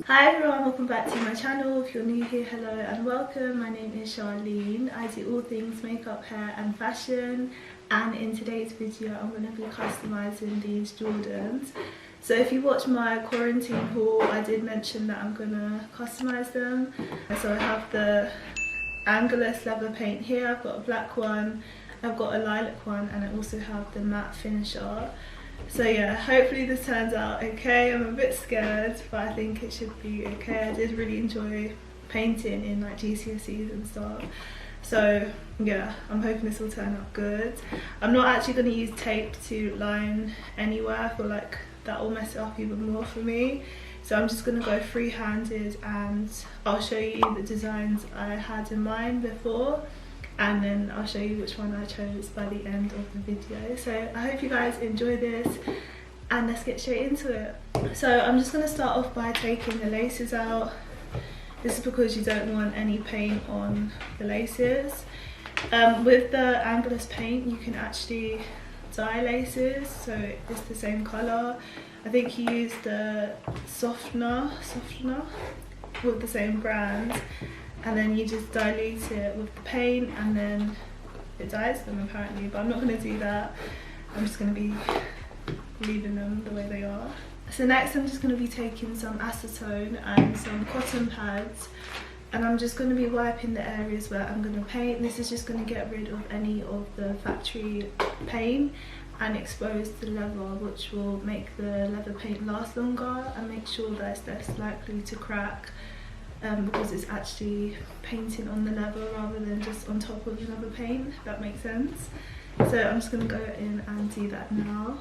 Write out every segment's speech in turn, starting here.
Hi everyone, welcome back to my channel. If you're new here, hello and welcome. My name is Charlene. I do all things makeup, hair and fashion, and in today's video I'm going to be customizing these Jordans. So if you watch my quarantine haul, I did mention that I'm going to customize them. So I have the angelus leather paint here, I've got a black one, I've got a lilac one, and I also have the matte finisher. So yeah, hopefully this turns out okay. I'm a bit scared, but I think it should be okay. I did really enjoy painting in like GCSEs and stuff. So yeah, I'm hoping this will turn out good. I'm not actually going to use tape to line anywhere. I feel like that will mess it up even more for me. So I'm just going to go free-handed, and I'll show you the designs I had in mind before, and then I'll show you which one I chose by the end of the video. So I hope you guys enjoy this, and let's get straight into it. So I'm just going to start off by taking the laces out. This is because you don't want any paint on the laces. With the angelus paint you can actually dye laces, so it's the same colour. I think he used the softener with the same brand, and then you just dilute it with the paint and then it dyes them apparently, but I'm not going to do that. I'm just going to be leaving them the way they are. So next I'm just going to be taking some acetone and some cotton pads, and I'm just going to be wiping the areas where I'm going to paint. This is just going to get rid of any of the factory paint and expose the leather, which will make the leather paint last longer and make sure that it's less likely to crack. Because it's actually painting on the leather rather than just on top of another paint, if that makes sense. So I'm just going to go in and do that now.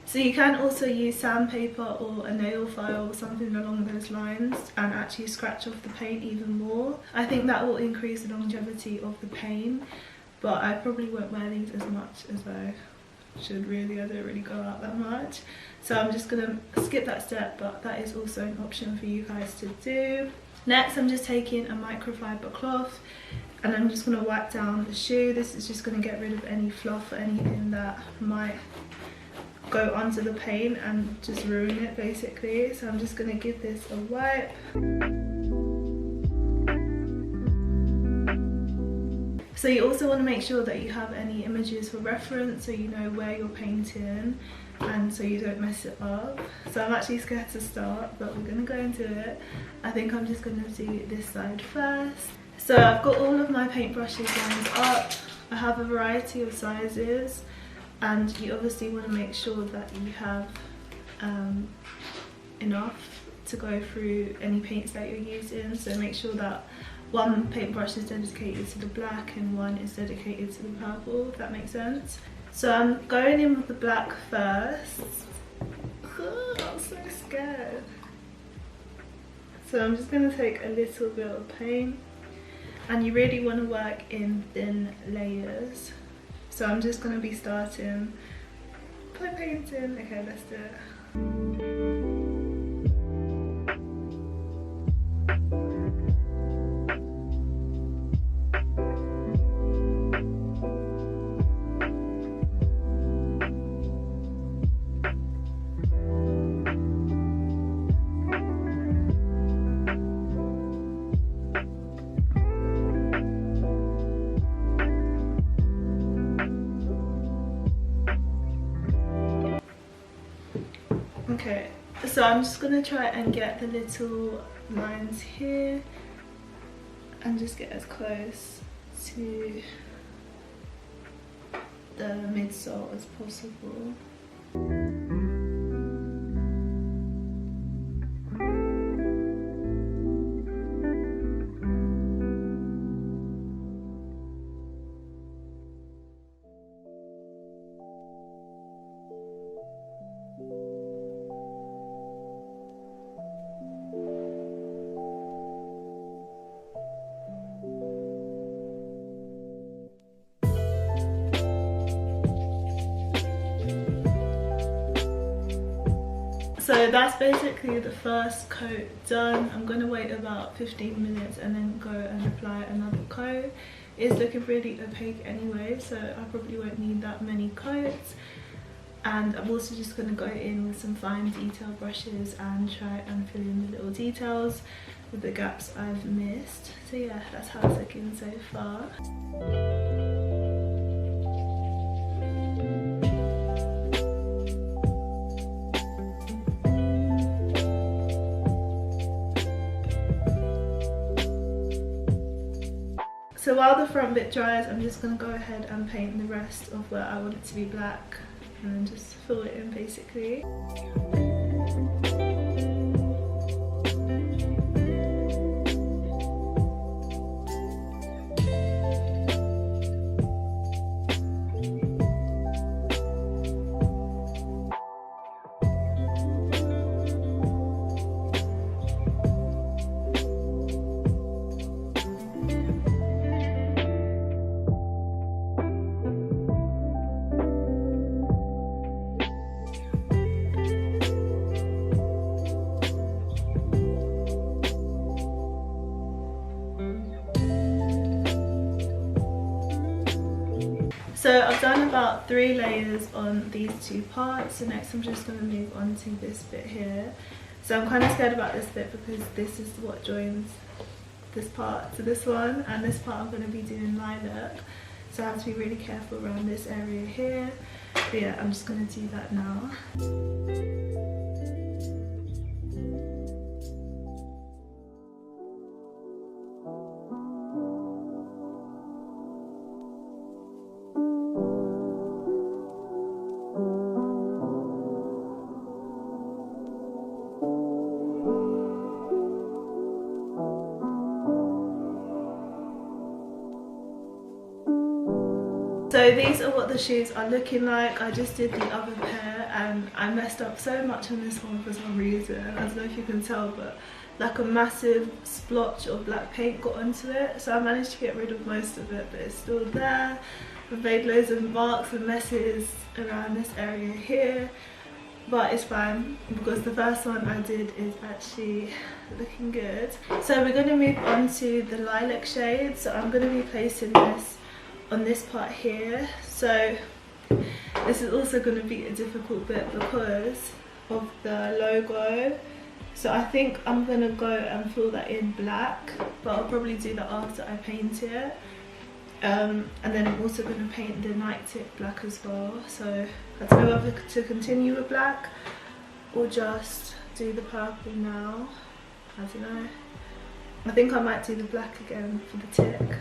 So you can also use sandpaper or a nail file or something along those lines and actually scratch off the paint even more. I think that will increase the longevity of the paint, but I probably won't wear these as much as I should really. I don't really go out that much, so I'm just gonna skip that step, but that is also an option for you guys to do. Next I'm just taking a microfiber cloth and I'm just gonna wipe down the shoe. This is just gonna get rid of any fluff or anything that might go under the paint and just ruin it basically. So I'm just gonna give this a wipe. So you also want to make sure that you have any images for reference, so you know where you're painting and so you don't mess it up. So I'm actually scared to start, but we're going to go into it. I think I'm just going to do this side first. So I've got all of my paintbrushes lined up. I have a variety of sizes, and you obviously want to make sure that you have enough to go through any paints that you're using. So make sure that one paintbrush is dedicated to the black and one is dedicated to the purple, if that makes sense. So I'm going in with the black first. I'm so scared. So I'm just going to take a little bit of paint, and you really want to work in thin layers. So I'm just going to be starting by painting. Okay, let's do it. Okay, so I'm just gonna try and get the little lines here and just get as close to the midsole as possible. So that's basically the first coat done. I'm going to wait about 15 minutes and then go and apply another coat. It's looking really opaque anyway, so I probably won't need that many coats. And I'm also just going to go in with some fine detail brushes and try and fill in the little details with the gaps I've missed. So yeah, that's how it's looking so far. So while the front bit dries, I'm just going to go ahead and paint the rest of where I want it to be black and then just fill it in basically. So I've done about 3 layers on these 2 parts, so next I'm just going to move on to this bit here. So I'm kind of scared about this bit because this is what joins this part to this one, and this part I'm going to be doing lilac, so I have to be really careful around this area here. But yeah, I'm just going to do that now. So these are what the shoes are looking like. I just did the other pair and I messed up so much on this one for some reason. I don't know if you can tell, but like a massive splotch of black paint got onto it. So I managed to get rid of most of it, but it's still there. I've made loads of marks and messes around this area here, but it's fine because the first one I did is actually looking good. So we're going to move on to the lilac shade. So I'm going to be placing this on this part here. So this is also going to be a difficult bit because of the logo. So I think I'm going to go and fill that in black, but I'll probably do that after I paint it. And then I'm also going to paint the night tip black as well. So I don't know whether to continue with black or just do the purple now. I don't know. I think I might do the black again for the tick.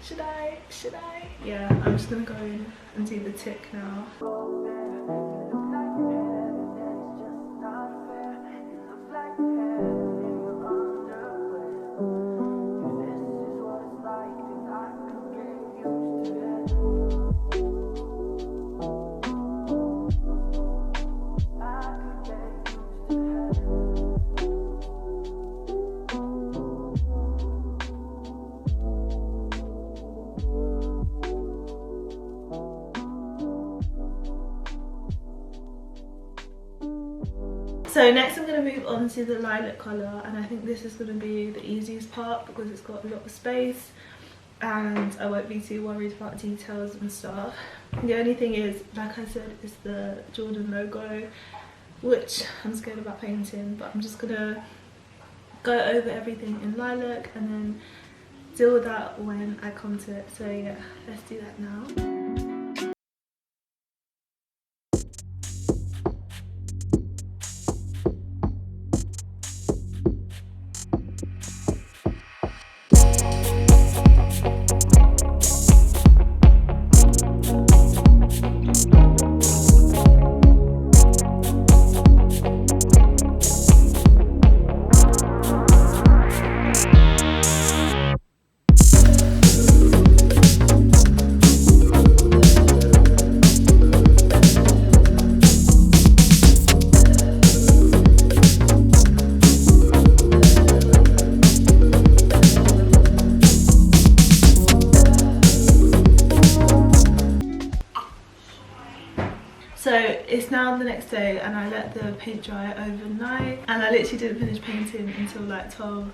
Should I? Yeah, I'm just gonna go in and do the tick now. So next I'm going to move on to the lilac colour, and I think this is going to be the easiest part because it's got a lot of space and I won't be too worried about details and stuff. The only thing is, like I said, is the Jordan logo, which I'm scared about painting, but I'm just going to go over everything in lilac and then deal with that when I come to it. So yeah, let's do that now. it's now the next day and I let the paint dry overnight, and I literally didn't finish painting until like 12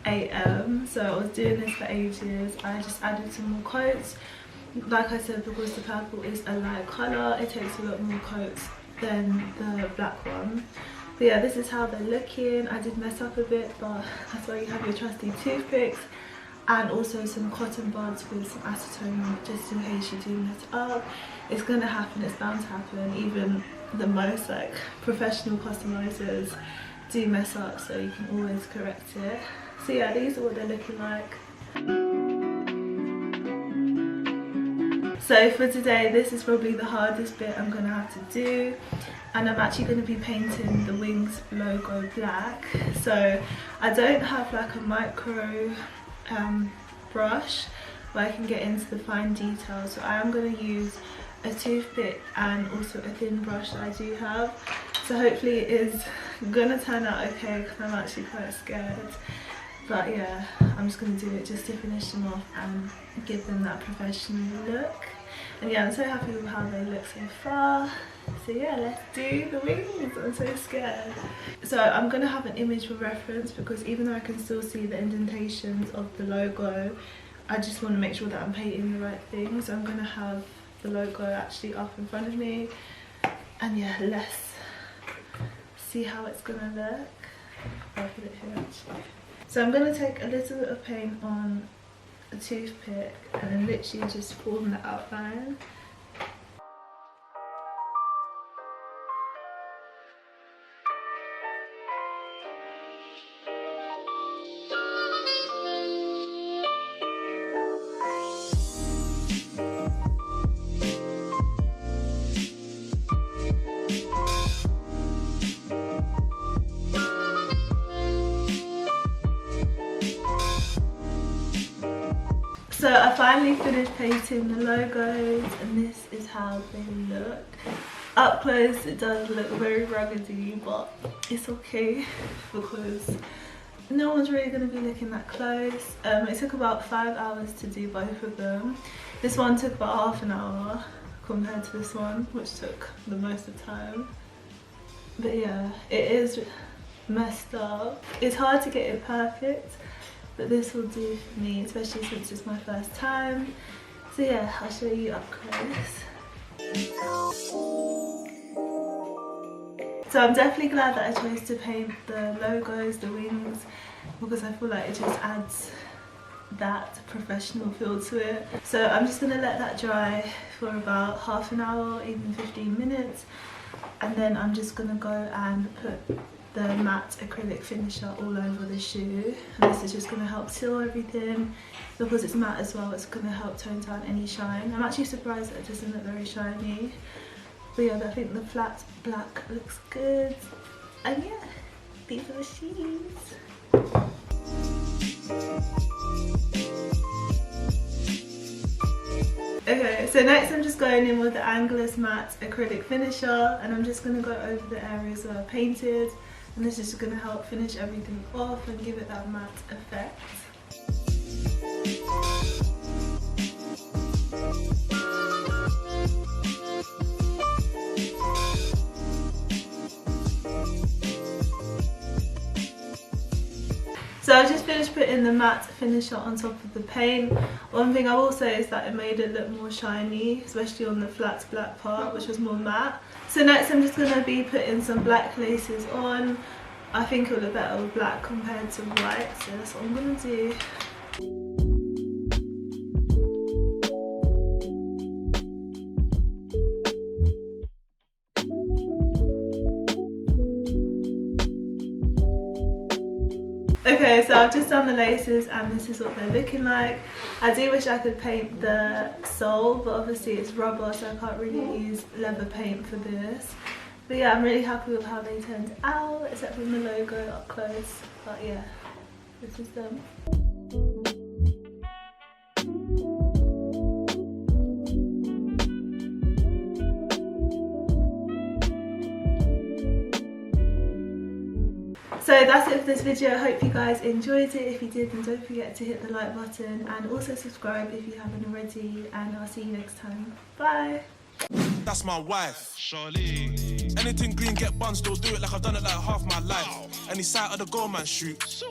AM. So I was doing this for ages. I just added some more coats. Like I said, because the purple is a light colour, it takes a lot more coats than the black one. But yeah, this is how they're looking. I did mess up a bit, but that's why you have your trusty toothpicks, and also some cotton buds with some acetone on it, just in case you do mess up. It's gonna happen, it's bound to happen. Even the most like professional customizers do mess up, so you can always correct it. So yeah, these are what they're looking like. So for today, this is probably the hardest bit I'm gonna have to do, and I'm actually going to be painting the wings logo black. So I don't have like a micro brush where I can get into the fine details, so I am going to use a toothpick and also a thin brush that I do have. So hopefully it is going to turn out okay, because I'm actually quite scared. But yeah, I'm just going to do it just to finish them off and give them that professional look. And yeah, I'm so happy with how they look so far. So yeah, let's do the wings. I'm so scared. So I'm going to have an image for reference, because even though I can still see the indentations of the logo, I just want to make sure that I'm painting the right thing. So I'm going to have the logo actually up in front of me. And yeah, let's see how it's going to look. I'll put it here actually. So I'm going to take a little bit of paint on a toothpick and then literally just form the outline. So I finally finished painting the logos, and this is how they look. Up close it does look very ruggedy, but it's okay because no one's really going to be looking that close. It took about 5 hours to do both of them. This one took about half an hour compared to this one, which took the most of the time. But yeah, it is messed up. It's hard to get it perfect, but this will do for me, especially since it's my first time. So yeah, I'll show you up close. So I'm definitely glad that I chose to paint the logos, the wings, because I feel like it just adds that professional feel to it. So I'm just gonna let that dry for about half an hour, even 15 minutes. And then I'm just gonna go and put the matte acrylic finisher all over the shoe, and this is just going to help seal everything. Because it's matte as well, it's going to help tone down any shine. I'm actually surprised that it doesn't look very shiny, but yeah, I think the flat black looks good. And yeah, these are the shoes. Okay, so next I'm just going in with the Angelus matte acrylic finisher, and I'm just going to go over the areas where I painted. And this is going to help finish everything off and give it that matte effect. So I just finished putting the matte finisher on top of the paint. One thing I will say is that it made it look more shiny, especially on the flat black part, which was more matte. So next I'm just going to be putting some black laces on. I think it will look better with black compared to white, so that's what I'm going to do. Okay, so I've just done the laces and this is what they're looking like. I do wish I could paint the sole, but obviously it's rubber, so I can't really use leather paint for this. But yeah, I'm really happy with how they turned out, except from the logo up close. But yeah, this is them. So that's it for this video. I hope you guys enjoyed it. If you did, then don't forget to hit the like button and also subscribe if you haven't already, and I'll see you next time. Bye! That's my wife, Charlene. Anything green, get bun, still do it like I've done it like half my life. Any sight of the goal, man, shoot.